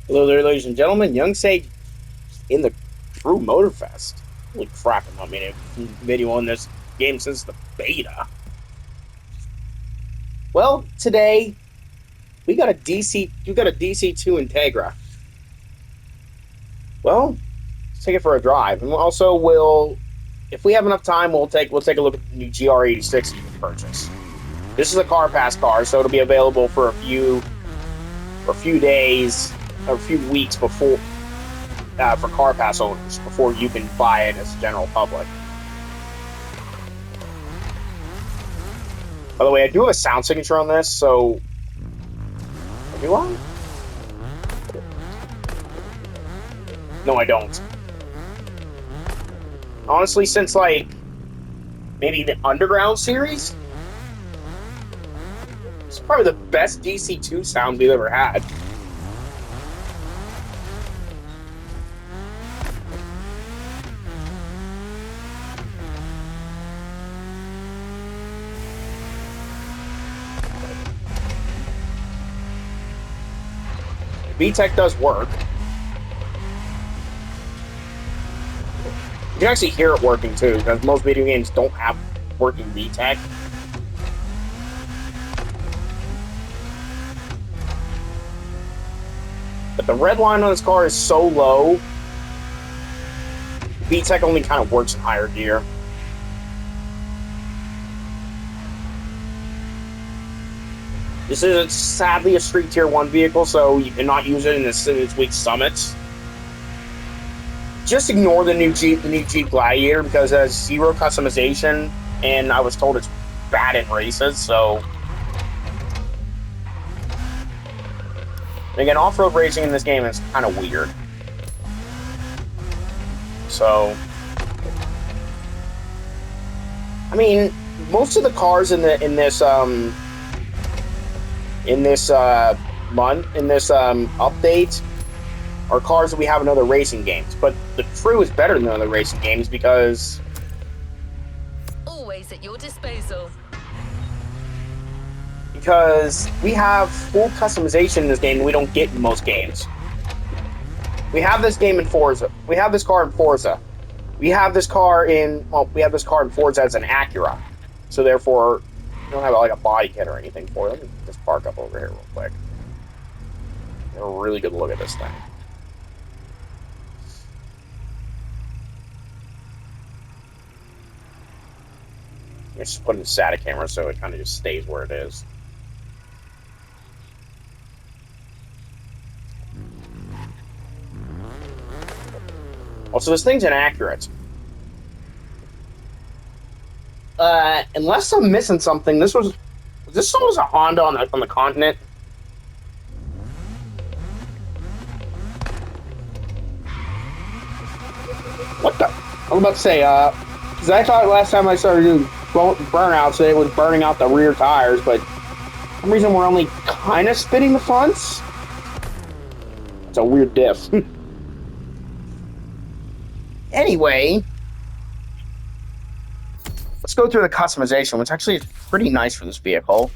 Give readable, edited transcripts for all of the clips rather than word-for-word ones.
Hello there, ladies and gentlemen. Young Sage in the true MOTORFEST. Holy crap, I'm not making a video on this game since the beta. Well, today we got a DC2 Integra. Well, let's take it for a drive. And also if we have enough time, we'll take a look at the new GR86 you can purchase. This is a car pass car, so it'll be available for a few days or a few weeks before for car pass owners before you can buy it as a general public. By the way, I do have a sound signature on this, so do I? No, I don't. Honestly, since like maybe the Underground series, it's probably the best DC2 sound we've ever had. VTech does work. You can actually hear it working too, because most video games don't have working VTech. But the red line on this car is so low, VTech only kind of works in higher gear. This is sadly a street tier 1 vehicle, so you cannot use it in its weak summits. Just ignore the new Jeep Gladiator because it has zero customization, and I was told it's bad in races, so. And again, off-road racing in this game is kind of weird. So, I mean, most of the cars in this update are cars that we have in other racing games, but the True is better than other racing games because always at your disposal. Because we have full customization in this game that we don't get in most games. We have this game in Forza. We have this car in Forza. We have this car in Forza as an Acura. So therefore, we don't have like a body kit or anything for it. Let me just park up over here real quick. Get a really good look at this thing. Just put in the SATA camera so it kind of just stays where it is. Also, this thing's inaccurate. Unless I'm missing something, this was a Honda on the continent. What the? I was about to say, because I thought last time I started doing burnouts that it was burning out the rear tires, but for some reason we're only kind of spinning the fronts. It's a weird diff. Anyway, let's go through the customization, which actually is pretty nice for this vehicle.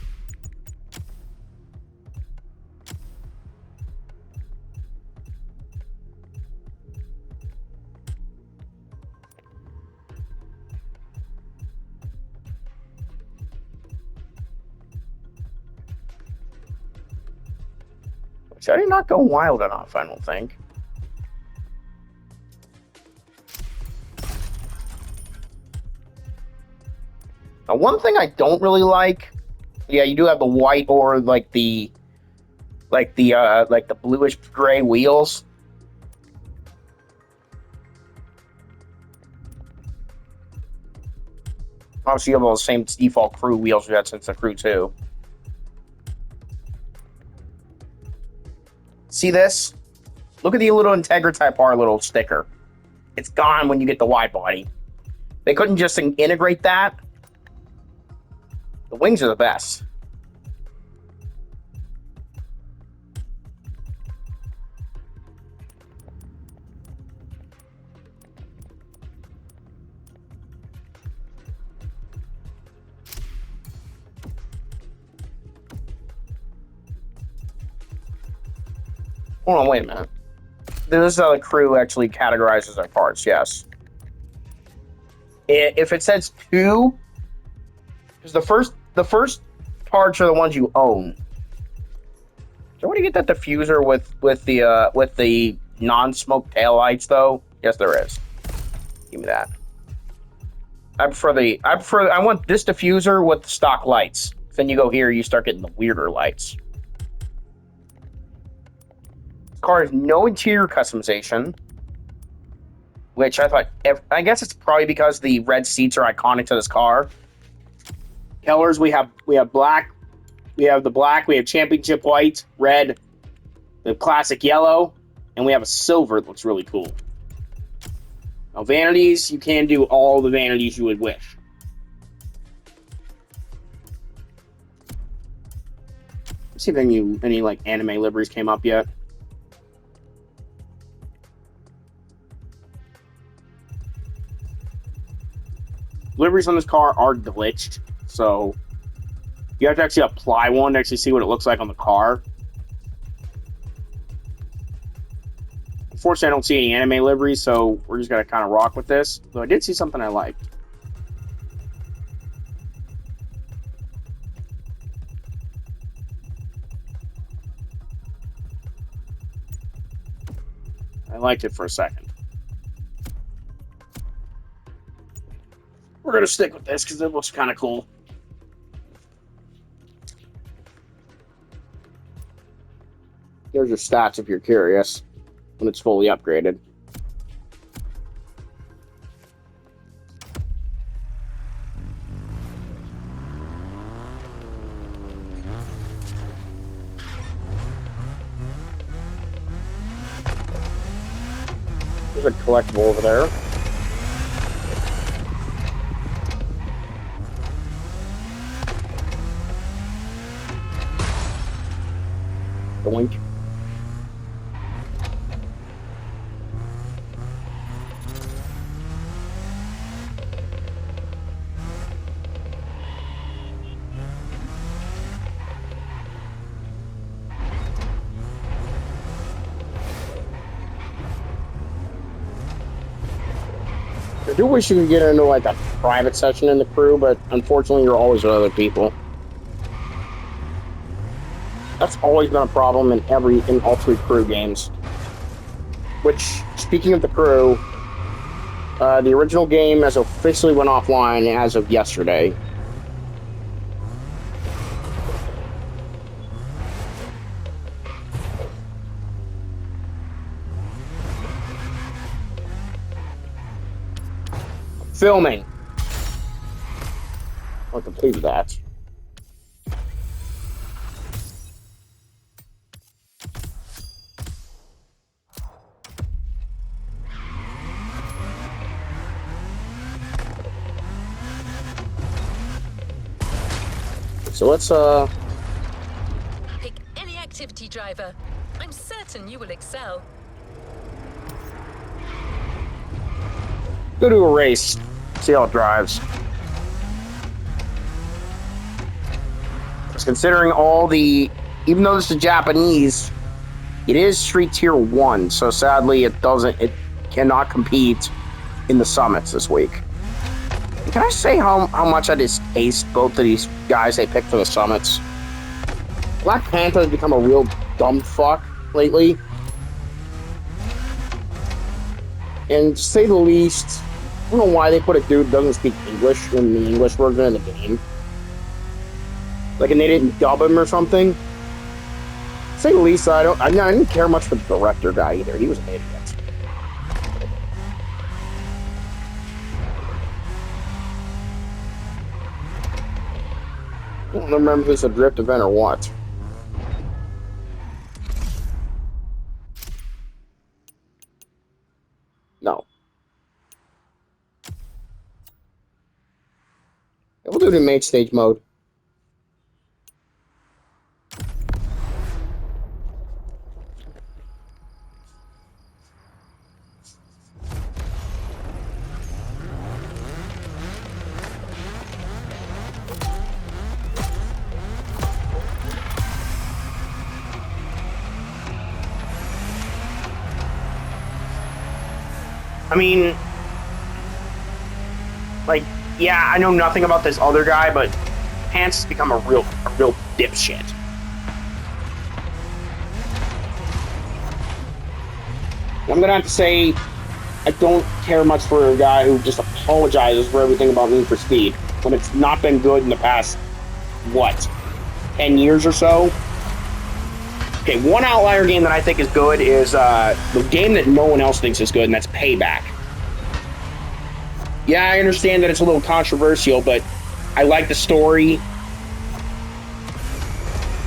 Which I did not go wild enough, I don't think. Now, one thing I don't really like, yeah, you do have the white or like the bluish gray wheels. Obviously, you have all the same default Crew wheels we had since the Crew 2. See this? Look at the little Integra Type R little sticker. It's gone when you get the wide body. They couldn't just integrate that. The wings are the best. Hold on, wait a minute. This is how the crew actually categorizes their parts, yes. If it says 2, because the first parts are the ones you own. So where do you get that diffuser with the non-smoke taillights though? Yes, there is. Give me that. I want this diffuser with the stock lights. Then you go here, you start getting the weirder lights. This car has no interior customization, which I guess it's probably because the red seats are iconic to this car. Colors we have black, we have the black, we have championship white, red, the classic yellow, and we have a silver that looks really cool. Now vanities, you can do all the vanities you would wish. Let's see if any like anime liveries came up yet. Liveries on this car are glitched, so you have to actually apply one to actually see what it looks like on the car. Unfortunately, I don't see any anime liveries, so we're just gonna kind of rock with this. Though I did see something I liked. I liked it for a second. We're gonna stick with this because it looks kind of cool. There's your stats if you're curious when it's fully upgraded. There's a collectible over there. Doink. I do wish you could get into like a private session in the crew, but unfortunately you're always with other people. That's always been a problem in all 3 crew games. Which, speaking of the crew, the original game has officially went offline as of yesterday. Filming. I'll complete that. So let's pick any activity, driver. I'm certain you will excel. go to a race, see how it drives. Because considering all the, even though this is Japanese, it is Street Tier 1, so sadly it cannot compete in the summits this week. Can I say how much I distaste both of these guys they picked for the summits? Black Panther has become a real dumb fuck lately. And to say the least, I don't know why they put a dude who doesn't speak English in the English version of the game. Like, and they didn't dub him or something. To say the least, I didn't care much for the director guy either. He was an idiot. I don't remember if it's a drift event or what. No. We'll do it in main stage mode. I mean, like, yeah, I know nothing about this other guy, but Pants has become a real dipshit. I'm gonna have to say, I don't care much for a guy who just apologizes for everything about Need for Speed when it's not been good in the past, what, 10 years or so? Okay, one outlier game that I think is good is the game that no one else thinks is good, and that's Payback. Yeah, I understand that it's a little controversial, but I like the story.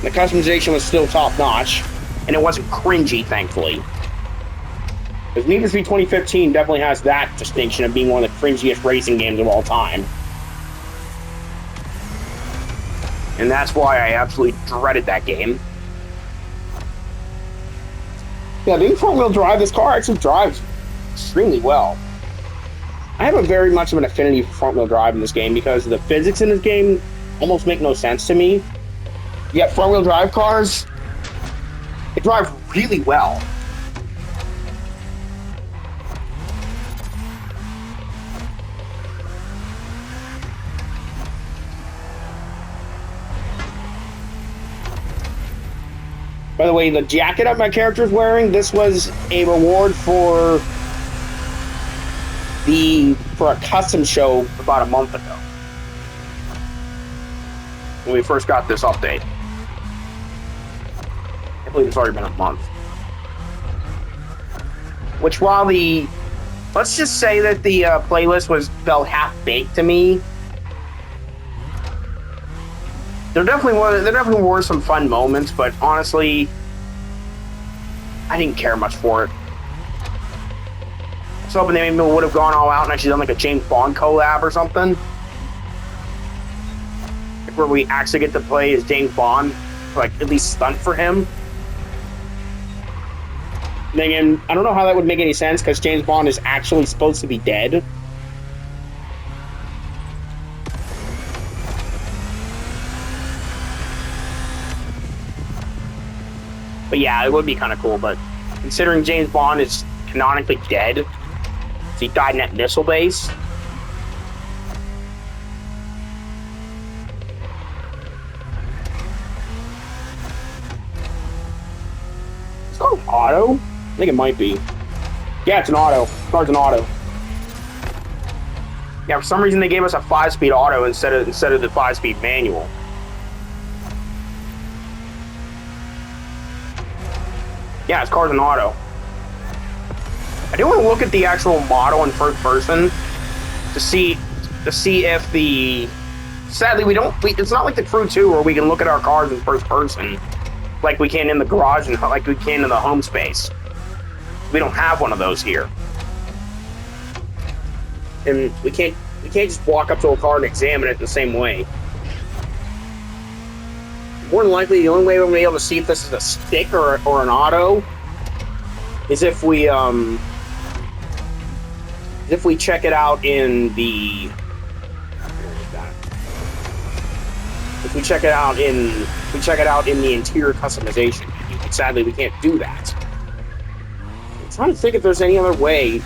The customization was still top-notch, and it wasn't cringy, thankfully. Because Need for Speed 2015 definitely has that distinction of being one of the cringiest racing games of all time. And that's why I absolutely dreaded that game. Yeah, being front-wheel drive, this car actually drives extremely well. I have a very much of an affinity for front-wheel drive in this game because the physics in this game almost make no sense to me. Yet front-wheel drive cars, they drive really well. By the way, the jacket that my character is wearing, this was a reward for a custom show about a month ago. When we first got this update. I believe it's already been a month. Which, while let's just say that the playlist felt half-baked to me. There definitely were some fun moments, but honestly, I didn't care much for it. I was hoping they maybe would have gone all out and actually done like a James Bond collab or something. Where we actually get to play as James Bond, like at least stunt for him. And again, I don't know how that would make any sense because James Bond is actually supposed to be dead. But yeah, it would be kind of cool, but considering James Bond is canonically dead, so he died in that missile base. Is it an auto? I think it might be. Yeah, it's an auto. The car's an auto. Yeah, for some reason they gave us a 5-speed auto instead of the 5-speed manual. Yeah, his car's an auto. I do want to look at the actual model in first person to see if the. Sadly, it's not like the Crew 2 where we can look at our cars in first person, like we can in the garage and like we can in the home space. We don't have one of those here, and we can't just walk up to a car and examine it the same way. More than likely, the only way we're going to be able to see if this is a stick or an auto is if we check it out in the. If we check it out in the interior customization. Sadly, we can't do that. I'm trying to think if there's any other way.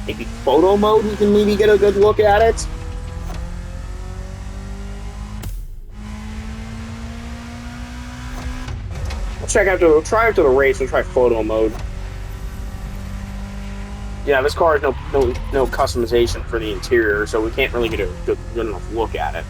Maybe photo mode. We can maybe get a good look at it. We'll try after the race and try photo mode. Yeah, this car has no customization for the interior, so we can't really get a good enough look at it.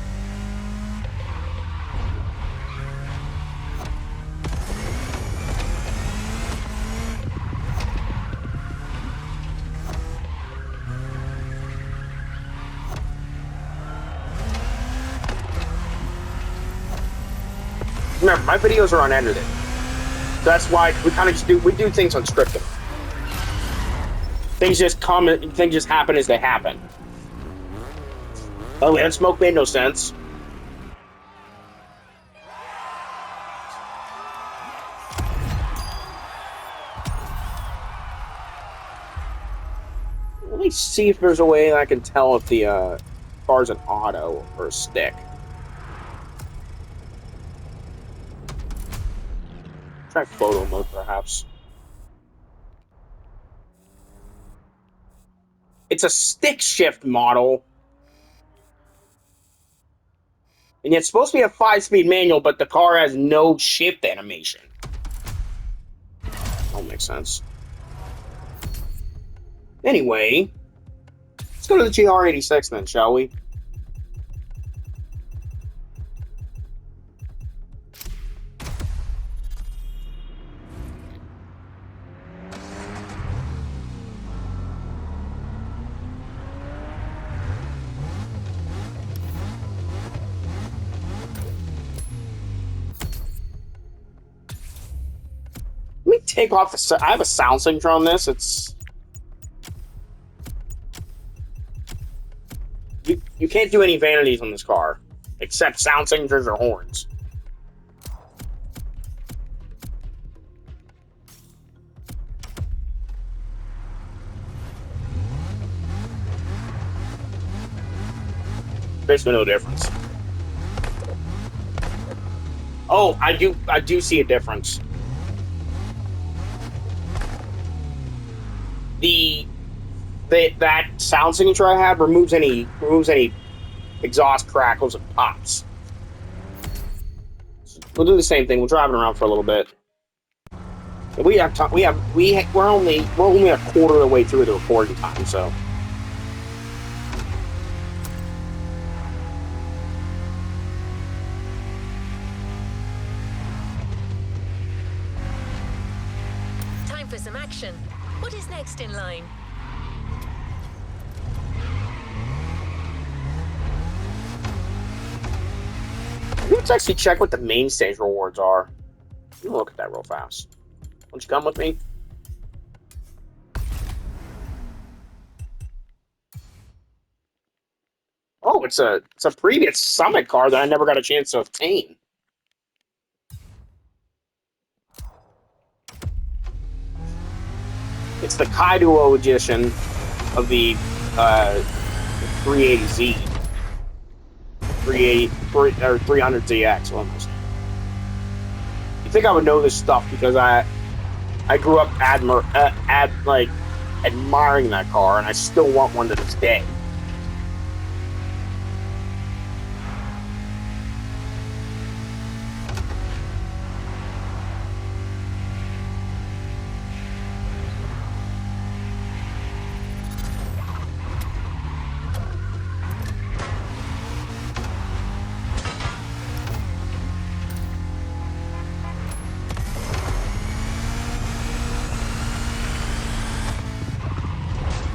Remember, my videos are unedited. That's why we kind of just do things unscripted. Things just happen as they happen. Oh, and smoke made no sense. Let me see if there's a way I can tell if the car's an auto or a stick. Try photo mode, perhaps. It's a stick shift model. And it's supposed to be a 5-speed manual, but the car has no shift animation. Don't make sense. Anyway, let's go to the GR86 then, shall we? Let me take off the... I have a sound signature on this. It's... You can't do any vanities on this car, except sound signatures or horns. Basically no difference. Oh, I do see a difference. That sound signature I had removes any exhaust crackles and pops. So we'll do the same thing. We'll drive it around for a little bit. We're only a quarter of the way through the recording time, so. Time for some action. What is next in line? Let's actually check what the main stage rewards are. Let me look at that real fast. Won't you come with me? Oh, it's a previous Summit car that I never got a chance to obtain. It's the Kaiduo edition of the 380Z. 300ZX almost. You think I would know this stuff because I grew up admiring that car, and I still want one to this day.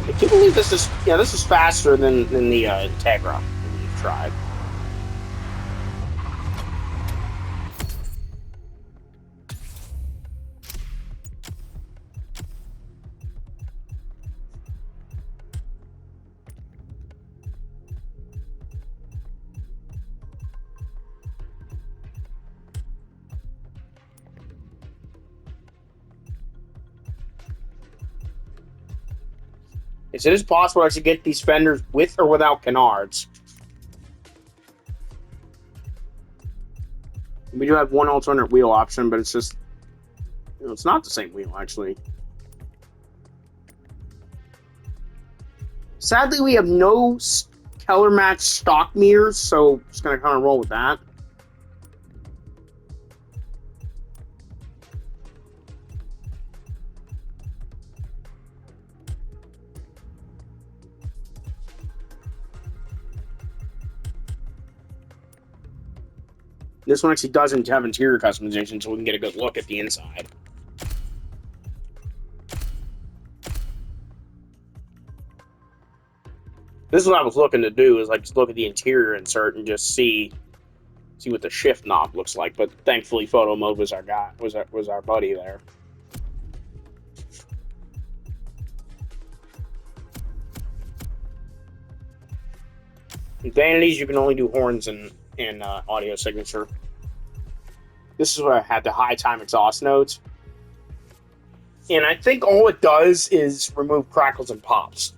I can't believe this is faster than the Integra that we've tried. It is possible I should get these fenders with or without canards. We do have one alternate wheel option, but it's just... it's not the same wheel, actually. Sadly, we have no color match stock mirrors, so just gonna kind of roll with that. This one actually doesn't have interior customization, so we can get a good look at the inside. This is what I was looking to do, is like just look at the interior insert and just see what the shift knob looks like. But thankfully, photo mode was our guy, was our buddy there. In vanities, you can only do horns and audio signature. This is where I had the high time exhaust notes. And I think all it does is remove crackles and pops.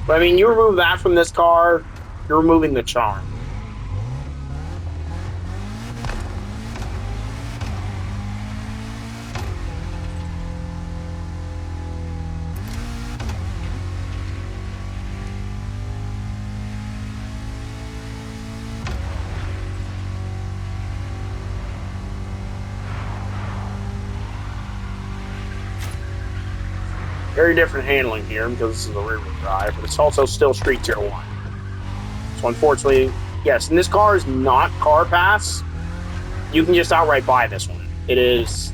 But I mean, you remove that from this car, you're removing the charm. Very different handling here because this is a rear-wheel drive, but it's also still Street Tier 1. So unfortunately, yes, and this car is not Car Pass. You can just outright buy this one. It is,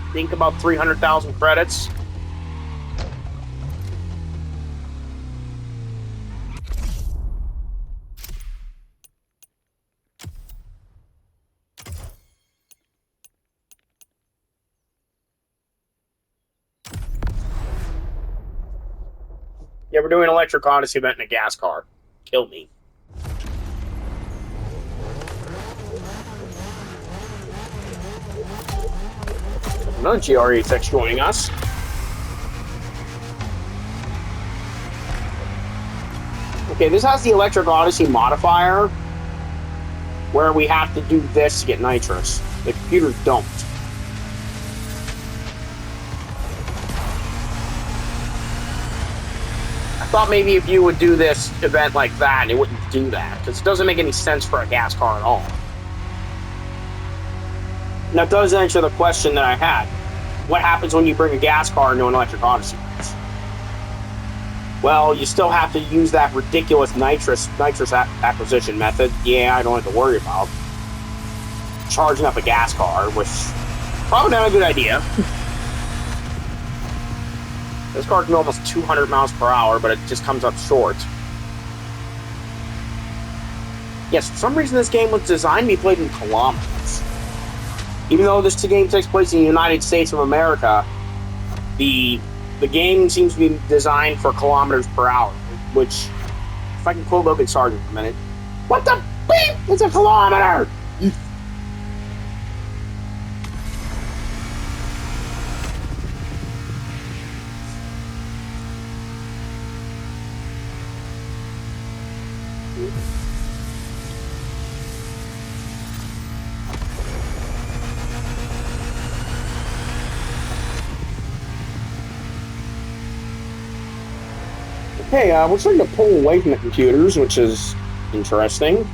I think, about 300,000 credits. Yeah, we're doing an Electric Odyssey event in a gas car. Kill me. Another GR86 joining us. Okay, this has the Electric Odyssey modifier, where we have to do this to get nitrous. The computers don't. I thought maybe if you would do this event like that, it wouldn't do that, because it doesn't make any sense for a gas car at all. And that does answer the question that I had. What happens when you bring a gas car into an Electric Odyssey race? Well, you still have to use that ridiculous nitrous acquisition method. Yeah, I don't have to worry about charging up a gas car, which probably not a good idea. This car can go almost 200 miles per hour, but it just comes up short. Yes, for some reason this game was designed to be played in kilometers. Even though this game takes place in the United States of America, the game seems to be designed for kilometers per hour, which, if I can quote Logan Sargent for a minute, what the beep? It's a kilometer! Okay, we're starting to pull away from the computers, which is interesting.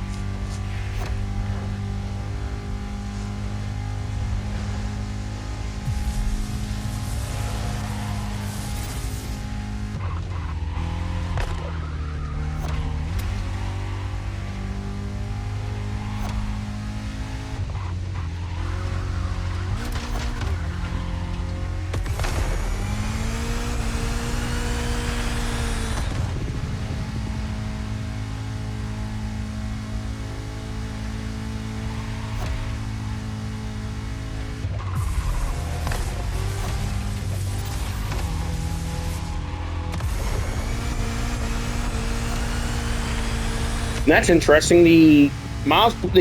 That's interesting. The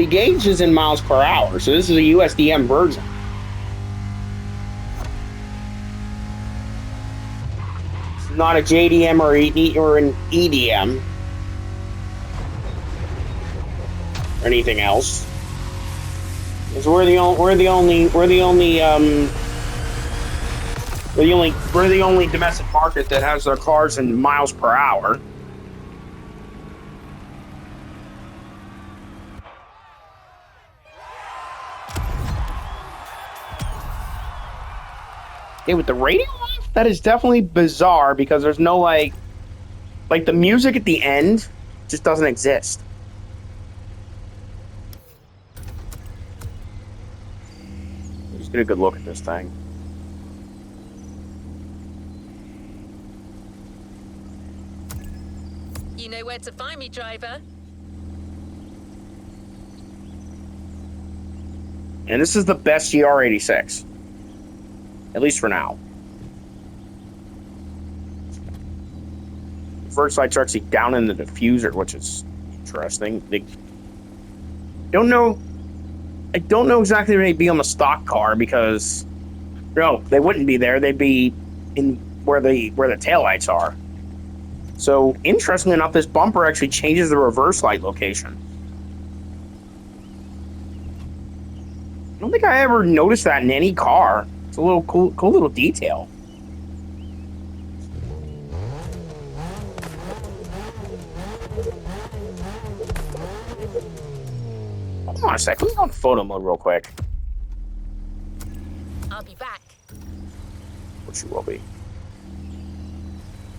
gauge is in miles per hour, so this is a USDM version. It's not a JDM or an EDM or anything else. Because we're the only domestic market that has their cars in miles per hour. Hey, with the radio off, that is definitely bizarre because there's no like the music at the end just doesn't exist. Just get a good look at this thing. You know where to find me, driver. And this is the best GR86. At least for now. First light's actually down in the diffuser, which is interesting. I don't know exactly where they'd be on the stock car because no, they wouldn't be there. They'd be in where the taillights are. So interestingly enough, this bumper actually changes the reverse light location. I don't think I ever noticed that in any car. It's a little cool little detail. Hold on a sec. Let me go on photo mode real quick. I'll be back. Which you will be.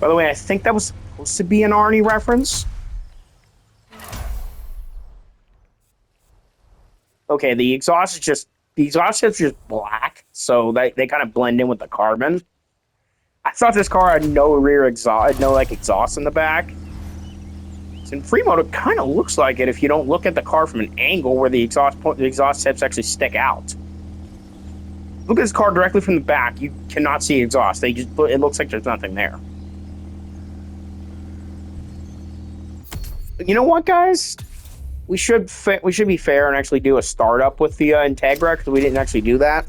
By the way, I think that was supposed to be an Arnie reference. Okay, the exhaust is just black, so they kind of blend in with the carbon. I thought this car had no rear exhaust, no like exhaust in the back. So in free mode, it kind of looks like it if you don't look at the car from an angle where the exhaust tips actually stick out. Look at this car directly from the back. You cannot see exhaust. It looks like there's nothing there. You know what, guys? We should be fair and actually do a startup with the Integra because we didn't actually do that.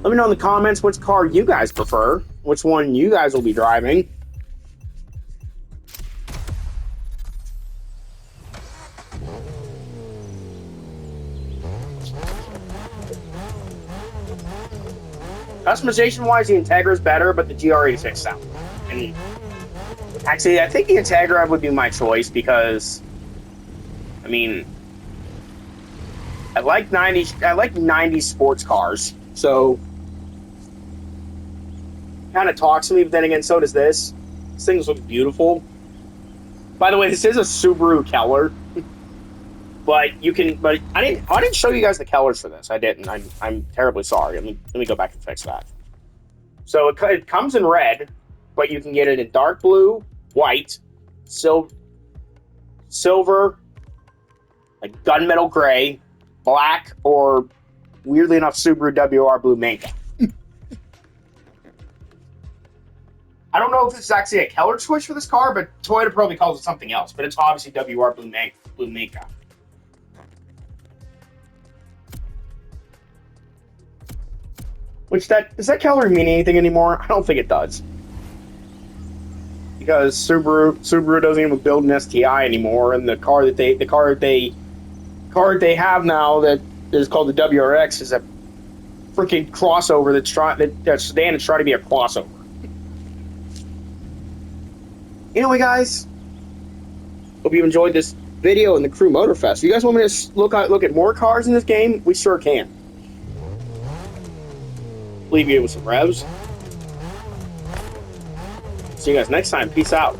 Let me know in the comments which car you guys prefer, which one you guys will be driving. Customization-wise, the Integra is better, but the GR86 sound. And actually, I think the Integra would be my choice because, I mean, I like 90s sports cars, so kind of talks to me. But then again, so does this. These things look beautiful. By the way, this is a Subaru Keller. But you can. But I didn't show you guys the Kellers for this. I didn't. I'm terribly sorry. Let me go back and fix that. So it comes in red, but you can get it in dark blue, white, silver, like gunmetal gray, black, or weirdly enough, Subaru WR blue Minka. I don't know if this is actually a Keller switch for this car, but Toyota probably calls it something else. But it's obviously WR blue Minka. Which does that Keller mean anything anymore? I don't think it does. Because Subaru doesn't even build an STI anymore, and the car that they have now that is called the WRX is a freaking crossover that's sedan is trying to be a crossover. Anyway, guys, hope you enjoyed this video in the Crew Motorfest. If you guys want me to look at more cars in this game, we sure can. Leave you with some revs. See you guys next time. Peace out.